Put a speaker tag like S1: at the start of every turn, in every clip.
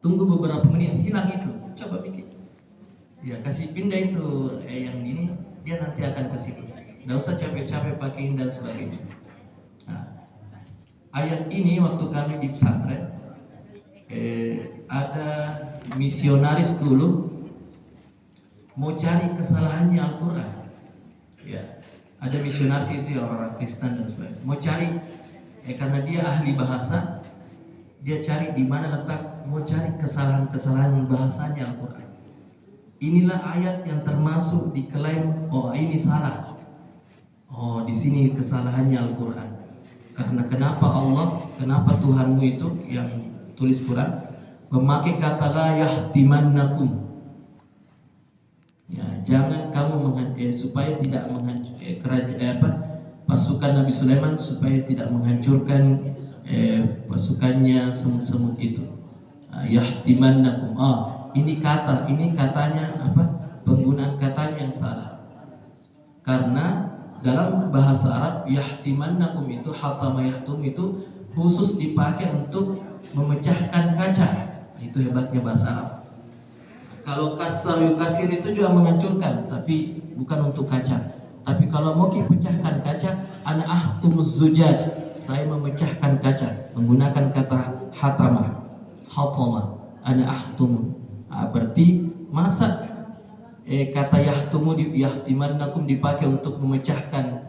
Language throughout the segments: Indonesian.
S1: Tunggu beberapa menit, hilang itu. Coba bikin. Ya kasih pindah itu yang ini, dia nanti akan ke situ. Nggak usah capek-capek pakein dan sebagainya. Nah, ayat ini waktu kami di pesantren, ada misionaris dulu mau cari kesalahannya Al-Quran. Ya, ada misionaris itu ya orang Kristen dan sebagainya. Mau cari, karena dia ahli bahasa, dia cari di mana letak, mau cari kesalahan-kesalahan bahasanya Al-Quran. Inilah ayat yang termasuk diklaim, oh ini salah. Oh di sini kesalahannya Al-Quran. Karena kenapa Tuhanmu itu yang tulis Quran memakai kata la yahtimannakum. Ya, jangan kamu supaya tidak pasukan Nabi Sulaiman supaya tidak menghancurkan pasukannya semut-semut itu. Yahtimannakum. Ini katanya penggunaan katanya yang salah. Karena dalam bahasa Arab yahtimannakum itu hatama yahtum itu khusus dipakai untuk memecahkan kaca. Itu hebatnya bahasa Arab. Kalau kasar yukasir itu juga menghancurkan, tapi bukan untuk kaca. Tapi kalau mau pecahkan kaca, ana ahtumuz zujaj, saya memecahkan kaca menggunakan kata hatama, ana ahtum. Berarti masa kata yahtimannakum dipakai untuk memecahkan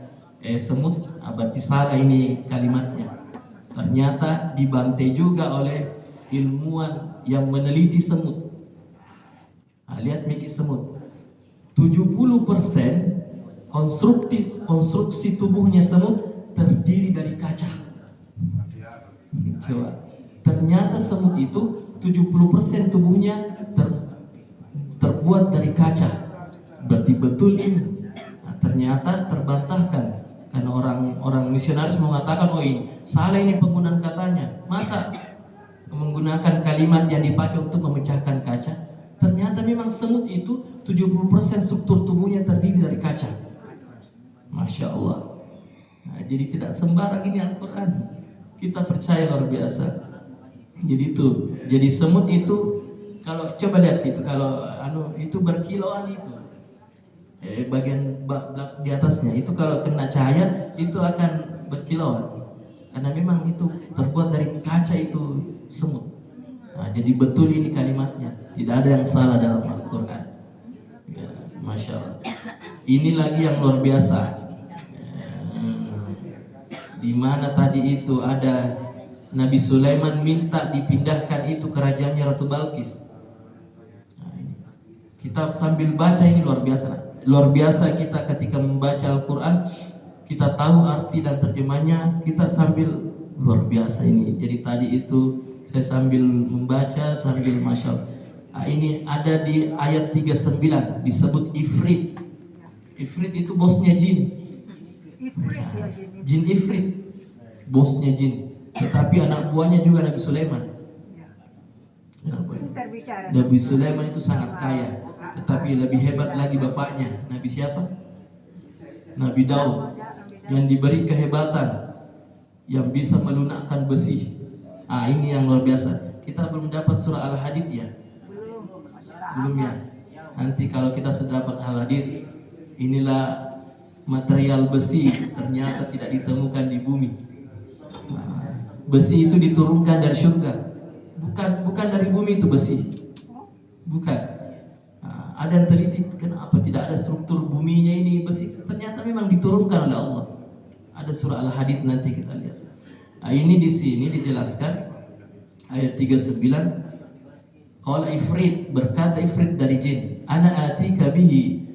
S1: semut, berarti salah ini kalimatnya. Ternyata dibantai juga oleh ilmuwan yang meneliti semut. Lihat mikir semut, 70% konstruksi tubuhnya semut terdiri dari kaca. Coba, ternyata semut itu 70% tubuhnya terbuat dari kaca. Berarti betul ini. Ternyata terbantahkan karena orang misionaris mengatakan, oh ini salah ini penggunaan katanya. Masa menggunakan kalimat yang dipakai untuk memecahkan kaca? Ternyata memang semut itu 70% struktur tubuhnya terdiri dari kaca. Masya Allah. Jadi tidak sembarang ini Al-Quran. Kita percaya luar biasa. Jadi itu. Jadi semut itu kalau coba lihat gitu, kalau itu berkilauan itu. Bagian di atasnya itu kalau kena cahaya itu akan berkilauan. Karena memang itu terbuat dari kaca itu semut. Jadi betul ini kalimatnya, tidak ada yang salah dalam Al-Quran. Ya, Masya Allah. Ini lagi yang luar biasa. Di mana tadi itu ada Nabi Sulaiman minta dipindahkan itu kerajaannya Ratu Balkis. Kita sambil baca ini luar biasa. Luar biasa kita ketika membaca Al-Quran, kita tahu arti dan terjemahnya, kita sambil luar biasa ini. Jadi tadi itu saya sambil membaca sambil Masya Allah. Ini ada di ayat 39 disebut Ifrit. Ifrit itu bosnya jin. Jin Ifrit, bosnya jin. Tetapi anak buahnya juga Nabi Sulaiman. Nabi Sulaiman itu sangat kaya, tetapi lebih hebat lagi bapaknya. Nabi siapa? Nabi Daud, yang diberi kehebatan, yang bisa melunakkan besi. Ini yang luar biasa. Kita belum dapat surah Al-Hadid ya? Belum ya? Nanti kalau kita sudah dapat Al-Hadid, inilah material besi ternyata tidak ditemukan di bumi. Besi itu diturunkan dari surga, bukan dari bumi itu besi, bukan. Ada yang teliti kenapa tidak ada struktur buminya ini besi, ternyata memang diturunkan oleh Allah. Ada surah Al-Hadid nanti kita lihat. Ini di sini dijelaskan ayat 39. Qala Ifrit, berkata Ifrit dari jin, ana atika bihi.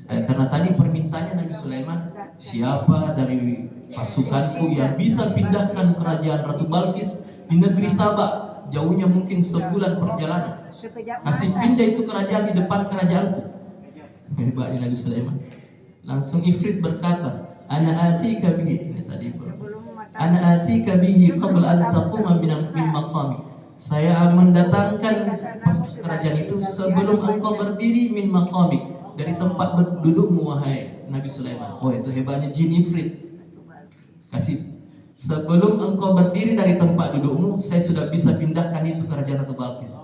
S1: Karena tadi permintaannya Nabi Sulaiman, siapa dari pasukanku yang bisa pindahkan kerajaan Ratu Balkis di negeri Sabah, jauhnya mungkin sebulan perjalanan, kasih pindah itu kerajaan di depan kerajaanku. Hebatnya Nabi Sulaiman. Langsung Ifrit berkata, ana atika bihi. Ini tadi ana atika bihi qabla an taquma min maqami. Saya mendatangkan kerajaan itu sebelum engkau berdiri min maqami, dari tempat berdudukmu wahai Nabi Sulaiman. Oh itu hebatnya jin Ifrit. Kasih sebelum engkau berdiri dari tempat dudukmu, saya sudah bisa pindahkan itu kerajaan Ratu Balkis.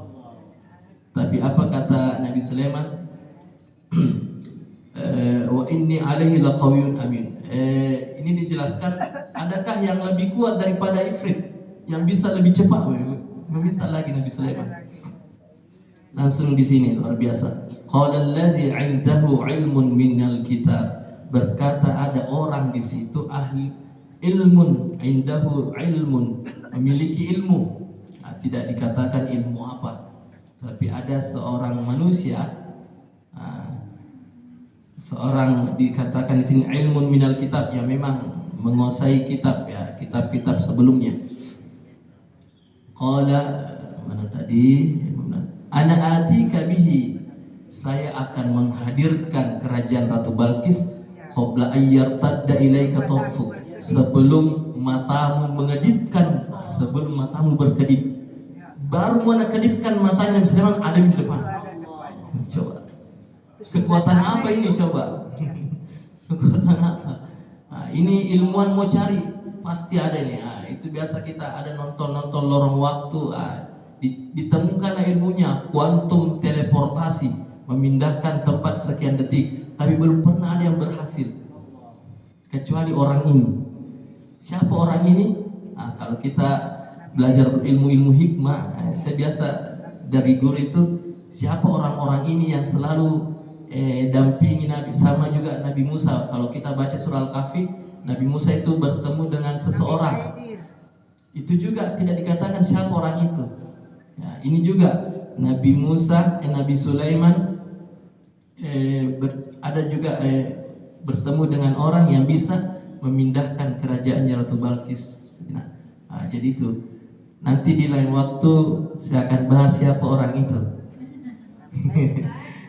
S1: Tapi apa kata Nabi Sulaiman? Wa inni alaihi laqawiyyun amin. Ini dijelaskan, adakah yang lebih kuat daripada Ifrit yang bisa lebih cepat? Meminta lagi Nabi Sulaiman. Langsung di sini luar biasa. Qala allazi 'indahu 'ilmun minal kitab. Berkata ada orang di situ ahli ilmun, 'indahu 'ilmun, memiliki ilmu. Nah, tidak dikatakan ilmu apa, tapi ada seorang manusia, seorang dikatakan di sini ilmun minal kitab, yang memang menguasai kitab, ya, kitab-kitab sebelumnya. Qala, mana tadi? Ana atika bihi, saya akan menghadirkan kerajaan Ratu Balkis qabla ayyartadda ilaika tarfuk, sebelum matamu mengedipkan, sebelum matamu berkedip. Baru mau kedipkan matanya Nabi Sulaiman ada di depan. Coba kekuatan apa ini, coba? Kekuatan apa? Nah, ini ilmuwan mau cari pasti ada ini. Nah, itu biasa kita ada nonton lorong waktu. Ditemukan ilmunya kuantum teleportasi, memindahkan tempat sekian detik, tapi belum pernah ada yang berhasil kecuali orang ini. Siapa orang ini? Nah, kalau kita belajar ilmu hikmah, saya biasa dari guru itu, siapa orang-orang ini yang selalu dampingi Nabi. Sama juga Nabi Musa, kalau kita baca surah Al-Kahfi, Nabi Musa itu bertemu dengan seseorang, itu juga tidak dikatakan siapa orang itu. Ya, ini juga Nabi Musa, Nabi Sulaiman ada juga bertemu dengan orang yang bisa memindahkan kerajaannya Ratu Balkis. Nah, jadi itu nanti di lain waktu saya akan bahas siapa orang itu.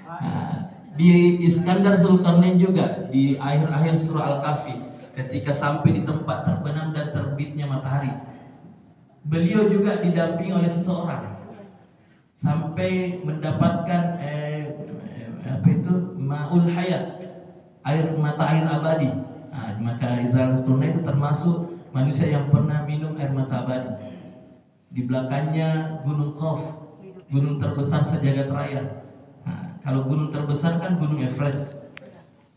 S1: Nah, di Iskandar Zulkarnain juga di akhir-akhir surah Al-Kahfi, ketika sampai di tempat terbenam dan terbitnya matahari, beliau juga didampingi oleh seseorang sampai mendapatkan apa itu, ma'ul hayat, mata air abadi. Nah, maka Iskandar Zulkarnain itu termasuk manusia yang pernah minum air mata abadi. Di belakangnya Gunung Qaf, gunung terbesar sejagat raya. Nah, kalau gunung terbesar kan Gunung Everest.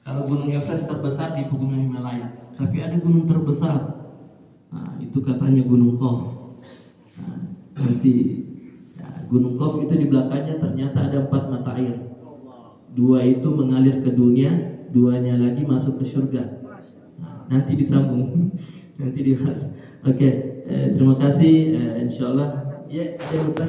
S1: Kalau Gunung Everest terbesar di pegunungan Himalaya, tapi ada gunung terbesar. Nah, itu katanya Gunung Qaf. Nah, nanti ya, Gunung Qaf itu di belakangnya ternyata ada 4 mata air. 2 itu mengalir ke dunia, 2-nya lagi masuk ke surga. Nah, nanti disambung, nanti dibahas. Oke, terima kasih. Insyaallah. Ya, ada